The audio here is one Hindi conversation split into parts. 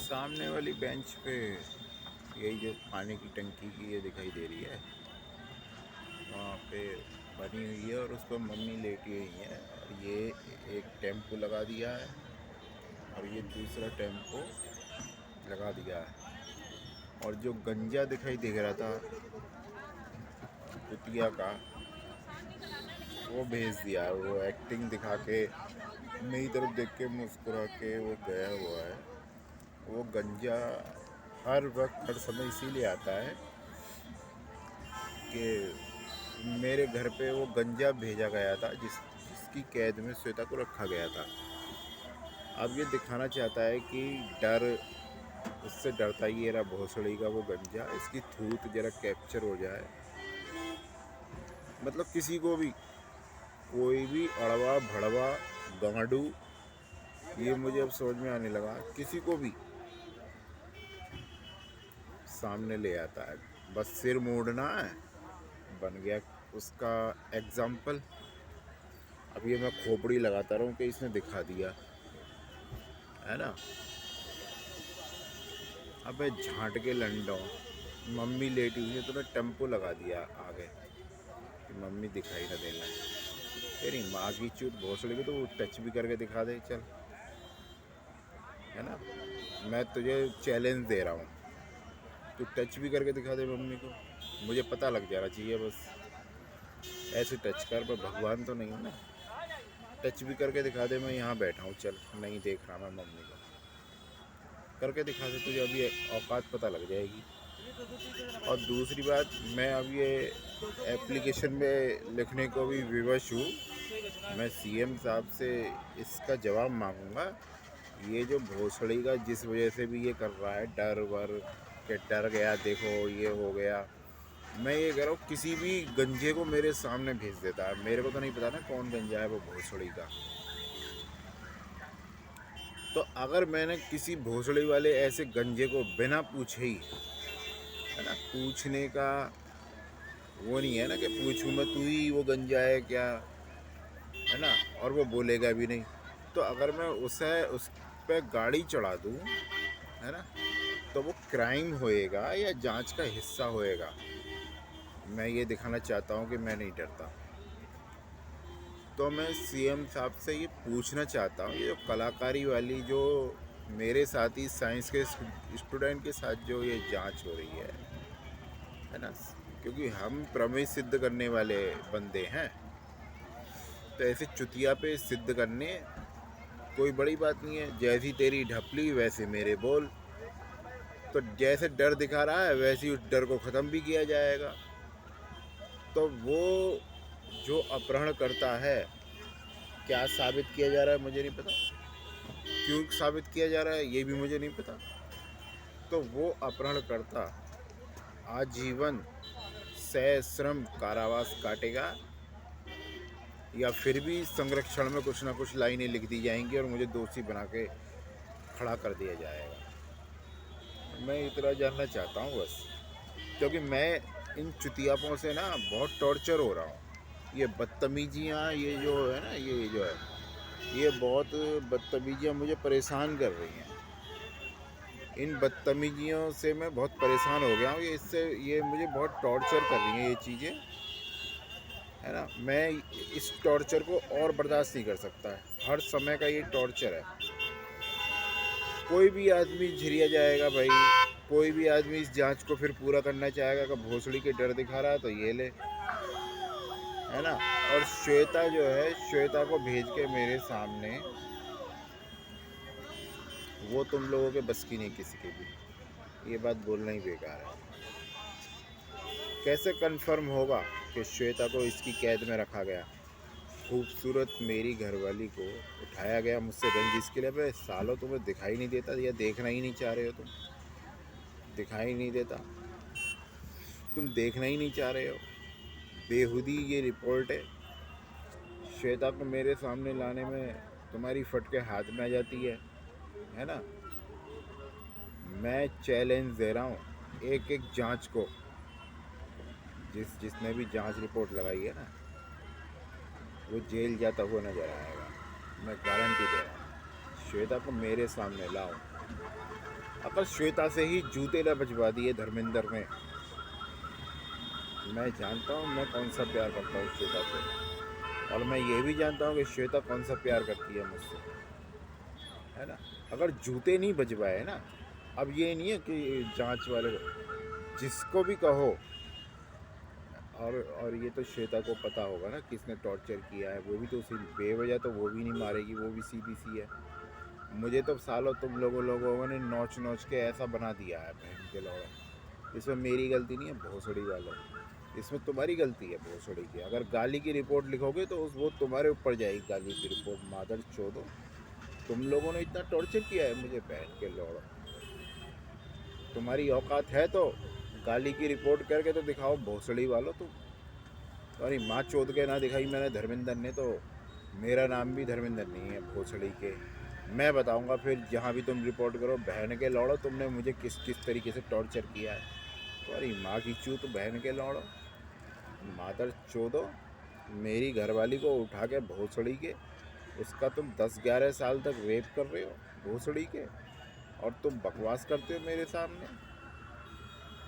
सामने वाली बेंच पे यही जो पानी की टंकी की ये दिखाई दे रही है, वहाँ पे बनी हुई है और उस पर मम्मी लेटी हुई है। और ये एक टेम्पो लगा दिया है और ये दूसरा टेम्पो लगा दिया है। और जो गंजा दिखाई दे रहा था कुतिया का, वो भेज दिया है। वो एक्टिंग दिखा के मेरी तरफ देख के मुस्कुरा के वो गया हुआ है। वो गंजा हर वक्त हर समय इसीलिए आता है कि मेरे घर पे वो गंजा भेजा गया था जिसकी कैद में श्वेता को रखा गया था। अब ये दिखाना चाहता है कि डर, उससे डरता ही ये रहा भोसड़ी का वो गंजा, इसकी थूत जरा कैप्चर हो जाए। मतलब किसी को भी, कोई भी अड़वा भड़वा गांडू, ये मुझे अब समझ में आने लगा, किसी को भी सामने ले आता है। बस सिर मोड़ना है, बन गया उसका एग्जाम्पल। अब ये मैं खोपड़ी लगाता रहूं कि इसने दिखा दिया है ना। अबे झांट के लंडो, मम्मी लेटी हुई है, तूने टेम्पो लगा दिया आगे कि मम्मी दिखाई ना देना। तेरी माँ की चूत भोसड़ी को तो टच भी करके दिखा दे, चल, है ना। मैं तुझे चैलेंज दे रहा हूँ, तू टच भी करके दिखा दे मम्मी को। मुझे पता लग जाना चाहिए बस, ऐसे टच कर, पर भगवान तो नहीं हूँ ना। टच भी करके दिखा दे, मैं यहाँ बैठा हूँ, चल, नहीं देख रहा मैं मम्मी को, करके दिखा दे, तुझे अभी औकात पता लग जाएगी। और दूसरी बात, मैं अब ये एप्लीकेशन में लिखने को भी विवश हूँ। मैं सीएम साहब से इसका जवाब मांगूंगा। ये जो भोसड़ी का जिस वजह से भी ये कर रहा है, डर वर के डर गया, देखो ये हो गया, मैं ये कह रहा हूँ किसी भी गंजे को मेरे सामने भेज देता है। मेरे को तो नहीं पता ना कौन गंजा है वो भोसड़ी का। तो अगर मैंने किसी भोसड़ी वाले ऐसे गंजे को बिना पूछे ही, है ना, पूछने का वो नहीं है ना कि पूछूं मैं तू ही वो गंजा है क्या, है ना, और वो बोलेगा भी नहीं, तो अगर मैं उस पे गाड़ी चढ़ा दूं, है ना, तो वो क्राइम होएगा या जांच का हिस्सा होएगा। मैं ये दिखाना चाहता हूँ कि मैं नहीं डरता। तो मैं सीएम साहब से ये पूछना चाहता हूँ, ये जो कलाकारी वाली जो मेरे साथ ही साइंस के स्टूडेंट के साथ जो ये जांच हो रही है ना, क्योंकि हम प्रमेय सिद्ध करने वाले बंदे हैं, तो ऐसे चुतिया पे सिद्ध करने कोई बड़ी बात नहीं है। जैसी तेरी ढपली वैसे मेरे बोल। तो जैसे डर दिखा रहा है वैसे ही उस डर को ख़त्म भी किया जाएगा। तो वो जो अपहरण करता है, क्या साबित किया जा रहा है मुझे नहीं पता, क्यों साबित किया जा रहा है ये भी मुझे नहीं पता। तो वो अपहरणकर्ता आजीवन सश्रम कारावास काटेगा, या फिर भी संरक्षण में कुछ ना कुछ लाइनें लिख दी जाएंगी और मुझे दोषी बना के खड़ा कर दिया जाएगा। मैं इतना जानना चाहता हूँ बस, क्योंकि मैं इन चुतियापों से ना बहुत टॉर्चर हो रहा हूँ। ये बदतमीजियाँ, ये जो है ना, ये जो है, ये बहुत बदतमीजियाँ मुझे परेशान कर रही हैं। इन बदतमीजियों से मैं बहुत परेशान हो गया हूँ। ये मुझे बहुत टॉर्चर कर रही हैं ये चीज़ें, है ना। मैं इस टॉर्चर को और बर्दाश्त नहीं कर सकता है। हर समय का ये टॉर्चर है। कोई भी आदमी झिरिया जाएगा भाई, कोई भी आदमी इस जांच को फिर पूरा करना चाहेगा कि भोसड़ी के डर दिखा रहा है तो ये ले, है ना। और श्वेता जो है, श्वेता को भेज के मेरे सामने, वो तुम लोगों के बस की नहीं किसी के भी। ये बात बोलना ही बेकार है। कैसे कंफर्म होगा कि श्वेता को इसकी कैद में रखा गया? खूबसूरत मेरी घरवाली को उठाया गया मुझसे रंजिश के लिए। भाई सालों, तुम्हें दिखाई नहीं देता या देखना ही नहीं चाह रहे हो? तुम दिखाई नहीं देता, तुम देखना ही नहीं चाह रहे हो। बेहुदी ये रिपोर्ट है। श्वेता को मेरे सामने लाने में तुम्हारी फटके हाथ में आ जाती है ना। मैं चैलेंज दे रहा हूँ एक एक जांच को, जिसने भी जांच रिपोर्ट लगाई है ना, वो जेल जाता हुआ नजर आएगा। मैं गारंटी दे रहा हूँ। श्वेता को मेरे सामने लाओ, अगर श्वेता से ही जूते न बजवा दिए धर्मेंद्र ने, मैं जानता हूँ मैं कौन सा प्यार करता हूँ श्वेता से, और मैं ये भी जानता हूँ कि श्वेता कौन सा प्यार करती है मुझसे, है ना। अगर जूते नहीं बजवाए ना, अब ये नहीं है कि जांच वाले को जिसको भी कहो, और ये तो श्वेता को पता होगा ना किसने टॉर्चर किया है, वो भी तो उसी बेवजह तो वो भी नहीं मारेगी, वो भी सीधी सी है। मुझे तो सालों तुम लोगों ने नोच नोच के ऐसा बना दिया है बहन के लौड़ा। इसमें मेरी गलती नहीं है भोसड़ी वालों, इसमें तुम्हारी गलती है भोसड़ी की। अगर गाली की रिपोर्ट लिखोगे तो वो तुम्हारे ऊपर जाएगी गाली की रिपोर्ट। मादर चोदो, तुम लोगों ने इतना टॉर्चर किया है मुझे बहन के लौड़ा। तुम्हारी औकात है तो गाली की रिपोर्ट करके तो दिखाओ भोसड़ी वालों। तुम तुम्हारी माँ चोद के ना दिखाई मैंने धर्मेंद्र ने, तो मेरा नाम भी धर्मेंद्र नहीं है भोसड़ी के। मैं बताऊंगा फिर जहाँ भी तुम रिपोर्ट करो, बहन के लौड़ो तुमने मुझे किस किस तरीके से टॉर्चर किया है। तुम्हारी माँ की चूत बहन के लौड़ो, मादर चोदो। मेरी घरवाली को उठा के भोसड़ी के, उसका तुम 10-11 साल तक रेप कर रहे हो भोसड़ी के, और तुम बकवास करते हो मेरे सामने।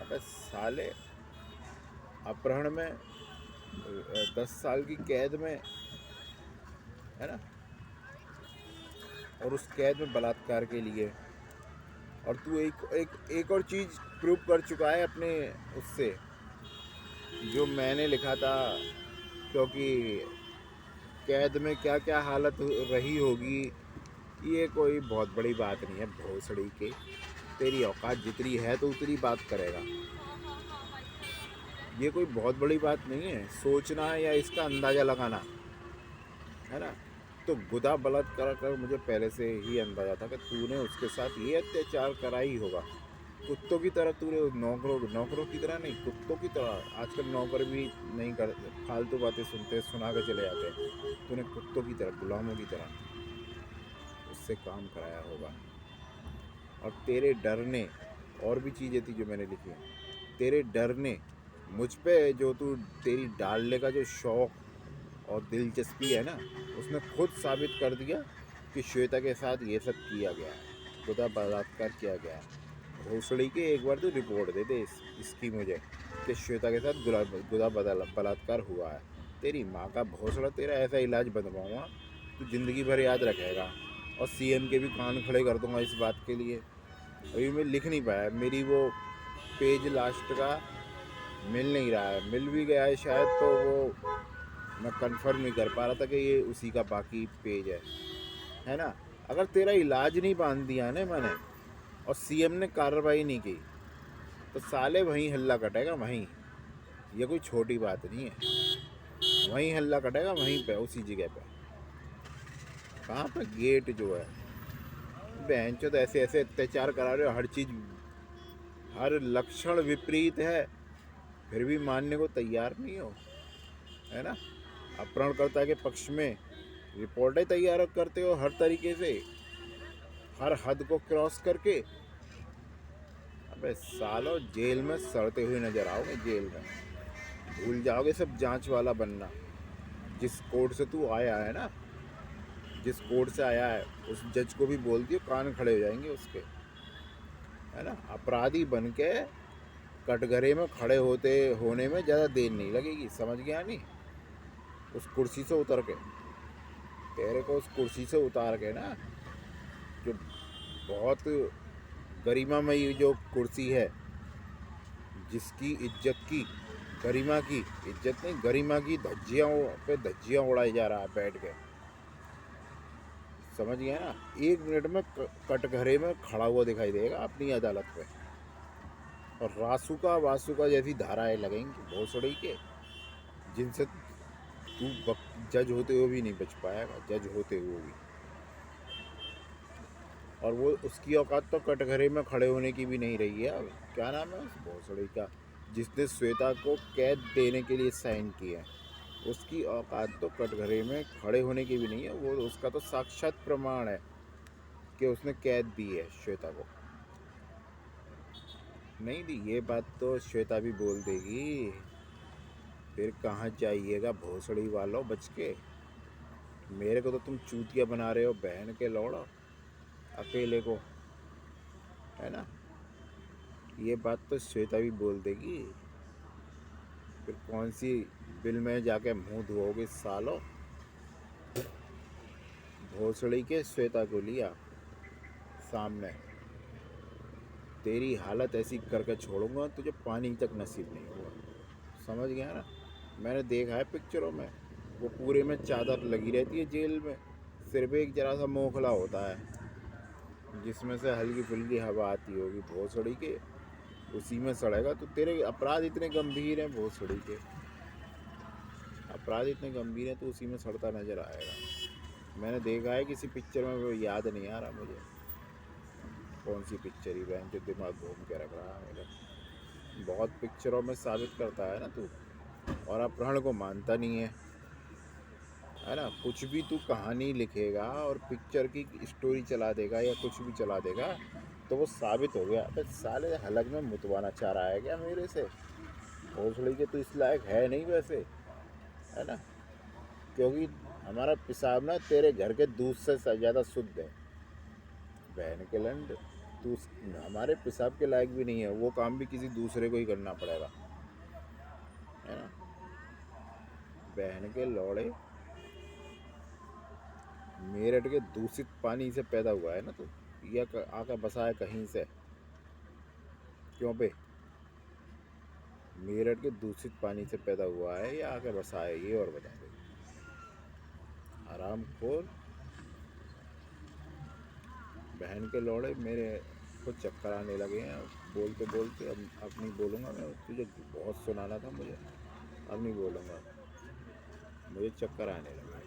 अबे साले, अपहरण में 10 साल की कैद में, है ना, और उस कैद में बलात्कार के लिए। और तू एक और चीज़ प्रूव कर चुका है अपने उससे, जो मैंने लिखा था, क्योंकि कैद में क्या क्या हालत रही होगी, ये कोई बहुत बड़ी बात नहीं है भोसड़ी के। तेरी औकात जितनी है तो उतनी बात करेगा, ये कोई बहुत बड़ी बात नहीं है सोचना या इसका अंदाज़ा लगाना, है ना। तो गुदा बलात्कार कर मुझे पहले से ही अंदाजा था कि तूने उसके साथ ये अत्याचार करा ही होगा। कुत्तों की तरह तूने नौकरों की तरह नहीं, कुत्तों की तरह। आजकल नौकर भी नहीं कर, फालतू बातें सुना के चले जाते हैं। तूने कुत्तों की तरह, गुलामों की तरह उससे काम कराया होगा। और तेरे डर ने, और भी चीज़ें थी जो मैंने लिखी हैं, तेरे डर ने मुझ पे, जो तू तेरी डालने का जो शौक़ और दिलचस्पी है ना, उसने खुद साबित कर दिया कि श्वेता के साथ ये सब किया गया है, खुदा बलात्कार किया गया है। भोसड़ी के एक बार तो रिपोर्ट दे दे इसकी मुझे कि श्वेता के साथ गुदा बलात्कार हुआ है। तेरी माँ का भोसड़ा, तेरा ऐसा इलाज बनवाऊँगा तो ज़िंदगी भर याद रखेगा, और सीएम के भी कान खड़े कर दूंगा इस बात के लिए। अभी मैं लिख नहीं पाया, मेरी वो पेज लास्ट का मिल नहीं रहा है, मिल भी गया है शायद, तो वो मैं कंफर्म नहीं कर पा रहा था कि ये उसी का बाकी पेज है ना। अगर तेरा इलाज नहीं बांध दिया ना मैंने, और सीएम ने कार्रवाई नहीं की, तो साले वहीं हल्ला कटेगा, वहीं। ये कोई छोटी बात नहीं है, वहीं हल्ला कटेगा, वहीं पे उसी जगह पे। कहाँ पे गेट जो है, बहन चोद ऐसे ऐसे अत्याचार करा रहे हो, हर चीज़, हर लक्षण विपरीत है, फिर भी मानने को तैयार नहीं हो, है ना। अपहरणकर्ता के पक्ष में रिपोर्टें तैयार करते हो हर तरीके से, हर हद को क्रॉस करके। अबे सालो, जेल में सड़ते हुए नजर आओगे, जेल में भूल जाओगे सब जांच वाला बनना। जिस कोर्ट से तू आया है ना, जिस कोर्ट से आया है, उस जज को भी बोल दियो, कान खड़े हो जाएंगे उसके, है ना। अपराधी बन के कटघरे में खड़े होने में ज़्यादा देर नहीं लगेगी, समझ गया नहीं। उस कुर्सी से उतर के, तेरे को उस कुर्सी से उतार के ना, जो बहुत गरिमामयी जो कुर्सी है, जिसकी इज्जत की, गरिमा की, इज्जत नहीं गरिमा की धज्जियाँ उड़ाई जा रहा है बैठ के, समझ गया ना। 1 मिनट में कटघरे में खड़ा हुआ दिखाई देगा अपनी अदालत पे, और वासुका जैसी धाराएं लगेंगी भोसड़ी के, जिनसे तू जज होते हुए भी नहीं बच पाएगा, जज होते हुए भी। और वो उसकी औकात तो कटघरे में खड़े होने की भी नहीं रही है। अब क्या नाम है उस भोसड़ी का, जिसने श्वेता को कैद देने के लिए साइन किया, उसकी औकात तो कटघरे में खड़े होने की भी नहीं है। वो उसका तो साक्षात प्रमाण है कि उसने कैद दी है श्वेता को। नहीं दी, ये बात तो श्वेता भी बोल देगी। फिर कहाँ जाइएगा भोसड़ी वालों बच के। मेरे को तो तुम चूतिया बना रहे हो बहन के लौड़ा, अकेले को। है ना। ये बात तो श्वेता भी बोल देगी, फिर कौन सी बिल में जाके मुंह धोओगे सालो। भोसड़ी के श्वेता को लिया सामने, तेरी हालत ऐसी करके छोड़ूंगा तुझे पानी तक नसीब नहीं होगा, समझ गया ना। मैंने देखा है पिक्चरों में, वो पूरे में चादर लगी रहती है जेल में, सिर्फ एक जरा सा मोखला होता है जिसमें से हल्की फुल्की हवा आती होगी भोसड़ी के, उसी में सड़ेगा। तो तेरे अपराध इतने गंभीर हैं भोसड़ी के, अपराध इतने गंभीर हैं तो उसी में सड़ता नजर आएगा। मैंने देखा है किसी पिक्चर में, वो याद नहीं आ रहा मुझे कौन सी पिक्चर ही, बहन जो दिमाग घूम के रख रहा है मेरा। बहुत पिक्चरों में साबित करता है ना तू, और अपहरण को मानता नहीं है ना। कुछ भी तू कहानी लिखेगा और पिक्चर की स्टोरी चला देगा या कुछ भी चला देगा तो वो साबित हो गया। अबे साले हलक में मुतवाना चाह रहा है क्या मेरे से? भोसड़ी के तू इस लायक है नहीं वैसे, है ना। क्योंकि हमारा पेशाब ना तेरे घर के दूध से ज़्यादा शुद्ध है। बहन के लंड, तू हमारे पेशाब के लायक भी नहीं है, वो काम भी किसी दूसरे को ही करना पड़ेगा, है ना। बहन के लौड़े, मेरठ के दूषित पानी से पैदा हुआ है ना तू, या आकर बसा है कहीं से? क्यों बे? मेरठ के दूषित पानी से पैदा हुआ है या आकर बसा है, ये और बता दे। हरामखोर बहन के लौड़े, मेरे को चक्कर आने लगे हैं बोलते बोलते। अब नहीं बोलूँगा मैं, तुझे बहुत सुनाना था मुझे, अब नहीं बोलूँगा, मुझे चक्कर आने लगे।